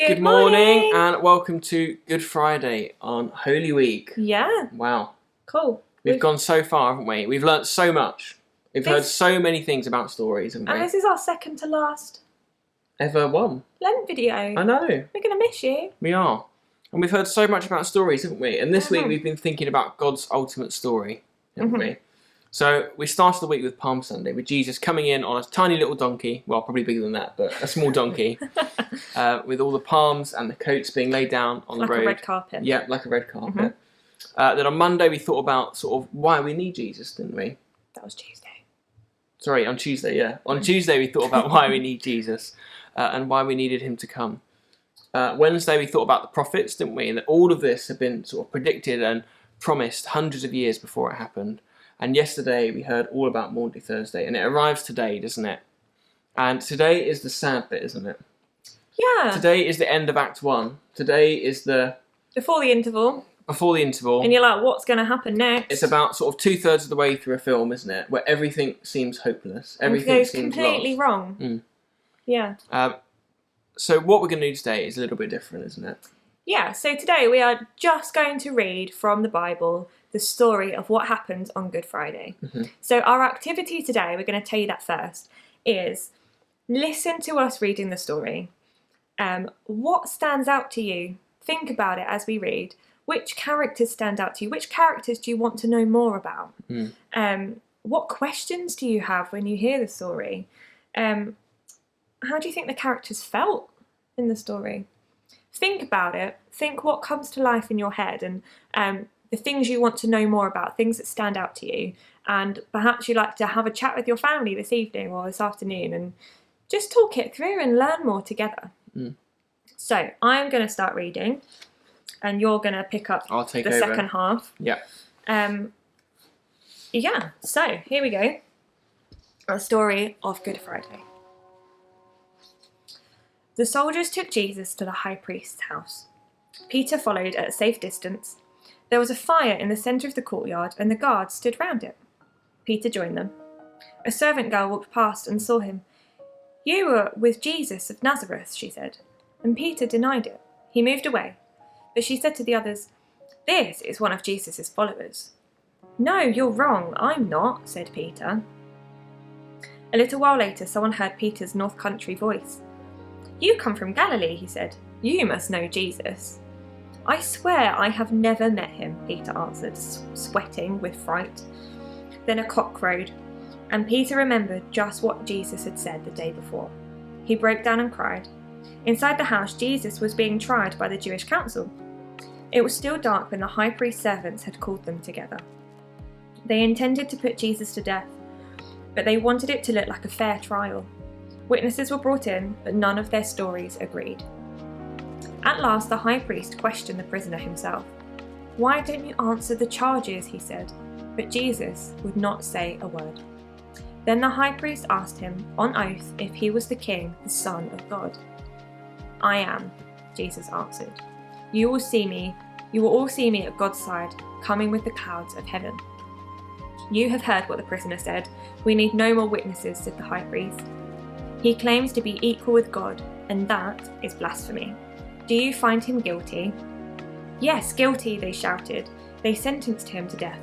Good morning and welcome to Good Friday on Holy Week. Yeah. Wow. Cool. We've gone so far, haven't we? We've learnt so much. We've heard so many things about stories, haven't we? And this is our second to last ever one Lent video. I know. We're going to miss you. We are. And we've heard so much about stories, haven't we? And this week we've been thinking about God's ultimate story, haven't we? So we started the week with Palm Sunday, with Jesus coming in on a tiny little donkey, well, probably bigger than that, but a small donkey, with all the palms and the coats being laid down on the road. Like a red carpet. Yeah, like a red carpet. Then on Monday we thought about sort of why we need Jesus, didn't we? That was Tuesday. Sorry, on Tuesday, yeah. On Tuesday we thought about why we need Jesus and why we needed him to come. Wednesday we thought about the prophets, didn't we? And that all of this had been sort of predicted and promised hundreds of years before it happened. And yesterday we heard all about Maundy Thursday, and it arrives today, doesn't it? And today is the sad bit, isn't it? Yeah. Today is the end of Act 1. Today is the... Before the interval. Before the interval. And you're like, what's going to happen next? It's about sort of 2/3 of the way through a film, isn't it? Where everything seems hopeless. Everything goes seems completely lost. wrong. Yeah. So what we're going to do today is a little bit different, isn't it? Yeah, so today we are just going to read from the Bible the story of what happened on Good Friday. So our activity today, we're going to tell you that first, is listen to us reading the story. What stands out to you? Think about it as we read. Which characters stand out to you? Which characters do you want to know more about? What questions do you have when you hear the story? How do you think the characters felt in the story? Think about it. Think what comes to life in your head and the things you want to know more about, things that stand out to you. And perhaps you'd like to have a chat with your family this evening or this afternoon and just talk it through and learn more together. So I'm going to start reading and you're going to pick up the second half. Yeah. So here we go. A story of Good Friday. The soldiers took Jesus to the high priest's house. Peter followed at a safe distance. There was a fire in the centre of the courtyard and the guards stood round it. Peter joined them. A servant girl walked past and saw him. "You were with Jesus of Nazareth," she said, and Peter denied it. He moved away, but she said to the others, "This is one of Jesus' followers." "No, you're wrong, I'm not," said Peter. A little while later, someone heard Peter's North Country voice. "You come from Galilee," he said. "You must know Jesus." "I swear I have never met him," Peter answered, sweating with fright. Then a cock crowed, and Peter remembered just what Jesus had said the day before. He broke down and cried. Inside the house, Jesus was being tried by the Jewish council. It was still dark when the high priest's servants had called them together. They intended to put Jesus to death, but they wanted it to look like a fair trial. Witnesses were brought in, but none of their stories agreed. At last, the high priest questioned the prisoner himself. "Why don't you answer the charges?" he said. But Jesus would not say a word. Then the high priest asked him, on oath, if he was the king, the Son of God. "I am," Jesus answered. You will all see me at God's side, coming with the clouds of heaven." "You have heard what the prisoner said. We need no more witnesses," said the high priest. "He claims to be equal with God, and that is blasphemy. Do you find him guilty?" "Yes, guilty," they shouted. They sentenced him to death,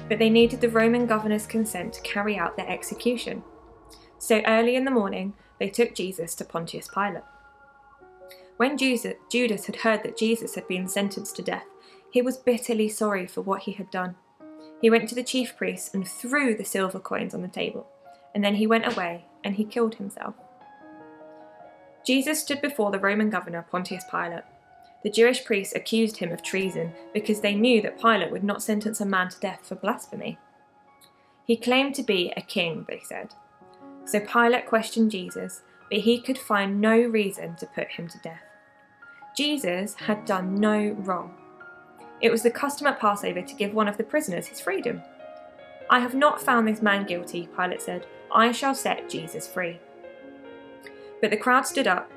but they needed the Roman governor's consent to carry out their execution. So early in the morning, they took Jesus to Pontius Pilate. When Judas had heard that Jesus had been sentenced to death, he was bitterly sorry for what he had done. He went to the chief priests and threw the silver coins on the table, and then he went away and he killed himself. Jesus stood before the Roman governor, Pontius Pilate. The Jewish priests accused him of treason because they knew that Pilate would not sentence a man to death for blasphemy. He claimed to be a king, they said. So Pilate questioned Jesus, but he could find no reason to put him to death. Jesus had done no wrong. It was the custom at Passover to give one of the prisoners his freedom. "I have not found this man guilty," Pilate said. "I shall set Jesus free." But the crowd stirred up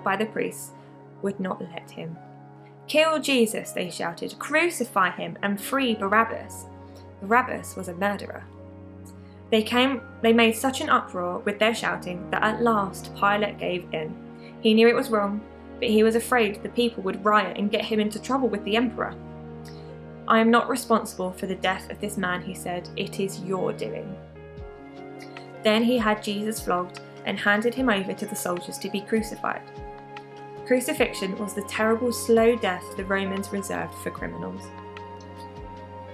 by the priests, would not let him. "Kill Jesus," they shouted. "Crucify him and free Barabbas." Barabbas was a murderer. They made such an uproar with their shouting that at last Pilate gave in. He knew it was wrong, but he was afraid the people would riot and get him into trouble with the emperor. "I am not responsible for the death of this man," he said. "It is your doing." Then he had Jesus flogged and handed him over to the soldiers to be crucified. Crucifixion was the terrible, slow death the Romans reserved for criminals.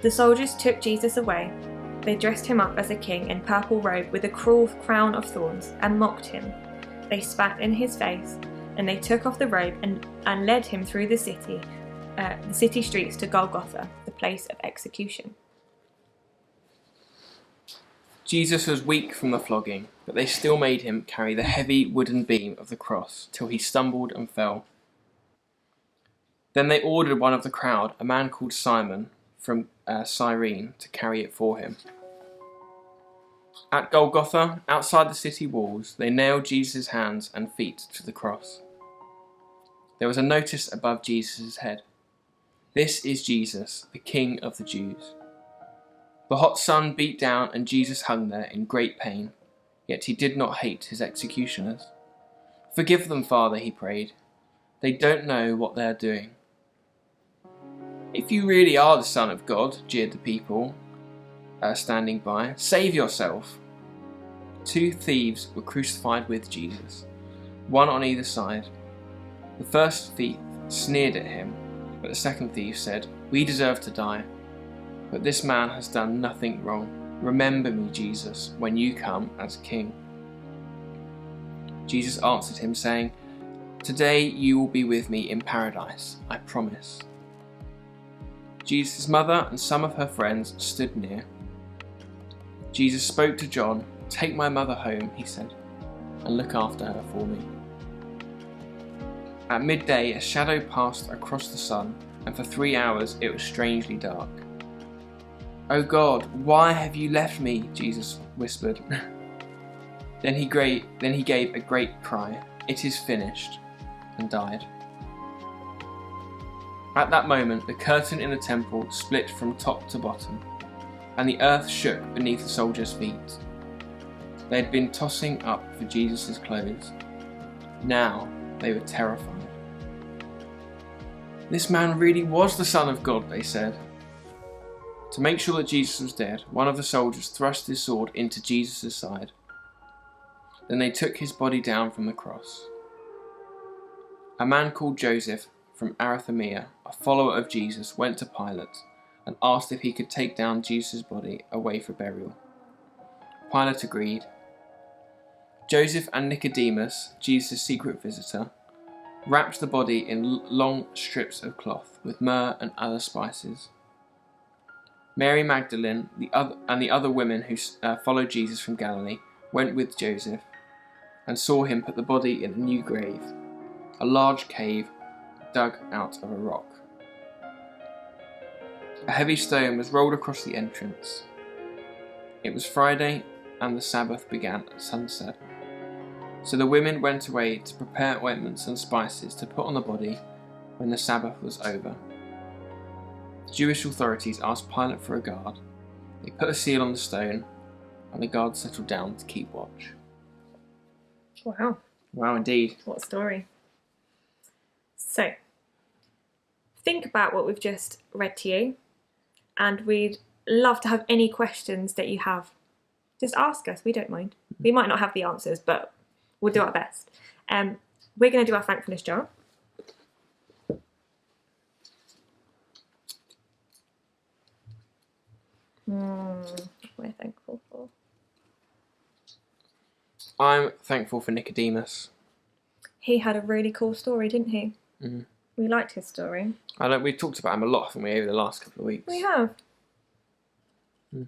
The soldiers took Jesus away. They dressed him up as a king in purple robe with a cruel crown of thorns and mocked him. They spat in his face, and they took off the robe and led him through the city streets to Golgotha, the place of execution. Jesus was weak from the flogging, but they still made him carry the heavy wooden beam of the cross till he stumbled and fell. Then they ordered one of the crowd, a man called Simon from Cyrene, to carry it for him. At Golgotha, outside the city walls, they nailed Jesus' hands and feet to the cross. There was a notice above Jesus' head: "This is Jesus, the King of the Jews." The hot sun beat down and Jesus hung there in great pain, yet he did not hate his executioners. "Forgive them, Father," he prayed. "They don't know what they are doing." "If you really are the Son of God," jeered the people standing by, "save yourself." 2 thieves were crucified with Jesus, one on either side. The first thief sneered at him, but the second thief said, "We deserve to die. But this man has done nothing wrong. Remember me, Jesus, when you come as King." Jesus answered him, saying, "Today you will be with me in paradise, I promise." Jesus' mother and some of her friends stood near. Jesus spoke to John. "Take my mother home," he said, "and look after her for me." At midday a shadow passed across the sun, and for 3 hours it was strangely dark. "Oh God, why have you left me?" Jesus whispered. Then he gave a great cry, "It is finished," and died. At that moment the curtain in the temple split from top to bottom, and the earth shook beneath the soldiers' feet. They had been tossing up for Jesus' clothes. Now they were terrified. "This man really was the Son of God," they said. To make sure that Jesus was dead, one of the soldiers thrust his sword into Jesus' side. Then they took his body down from the cross. A man called Joseph from Arimathea, a follower of Jesus, went to Pilate and asked if he could take down Jesus' body away for burial. Pilate agreed. Joseph and Nicodemus, Jesus' secret visitor, wrapped the body in long strips of cloth with myrrh and other spices. Mary Magdalene and the other women who followed Jesus from Galilee went with Joseph and saw him put the body in a new grave, a large cave dug out of a rock. A heavy stone was rolled across the entrance. It was Friday, and the Sabbath began at sunset. So the women went away to prepare ointments and spices to put on the body when the Sabbath was over. Jewish authorities asked Pilate for a guard. They put a seal on the stone, and the guard settled down to keep watch. Wow. Wow, indeed. What a story. So, think about what we've just read to you, and we'd love to have any questions that you have. Just ask us, we don't mind. We might not have the answers, but we'll do our best. We're going to do our thankfulness jar. What we're thankful for. I'm thankful for Nicodemus. He had a really cool story, didn't he? Mm-hmm. We liked his story. We've talked about him a lot, haven't we, over the last couple of weeks? We have. You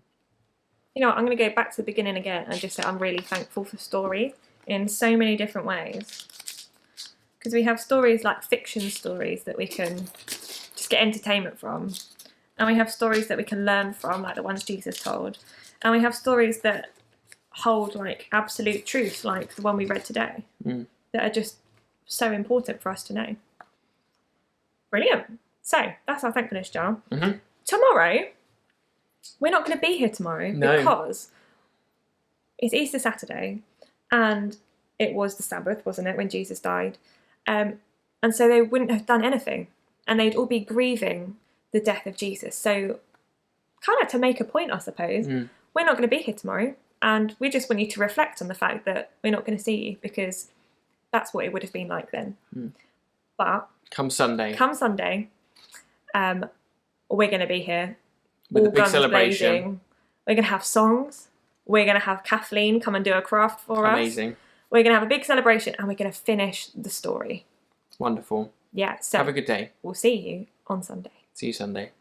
know what, I'm going to go back to the beginning again and just say I'm really thankful for stories in so many different ways. Because we have stories like fiction stories that we can just get entertainment from. And we have stories that we can learn from, like the ones Jesus told. And we have stories that hold like absolute truth, like the one we read today, that are just so important for us to know. Brilliant. So that's our thankfulness jar. Mm-hmm. Tomorrow, we're not going to be here tomorrow because it's Easter Saturday, and it was the Sabbath, wasn't it, when Jesus died? And so they wouldn't have done anything, and they'd all be grieving the death of Jesus. So kind of to make a point, I suppose, we're not going to be here tomorrow, and we just want you to reflect on the fact that we're not going to see you, because that's what it would have been like then. But come Sunday, we're going to be here with all a big guns celebration. blazing. We're going to have songs. We're going to have Kathleen come and do a craft for us. Amazing. We're going to have a big celebration, and we're going to finish the story. Wonderful. Yeah, so have a good day. we'll see you on Sunday. See you Sunday.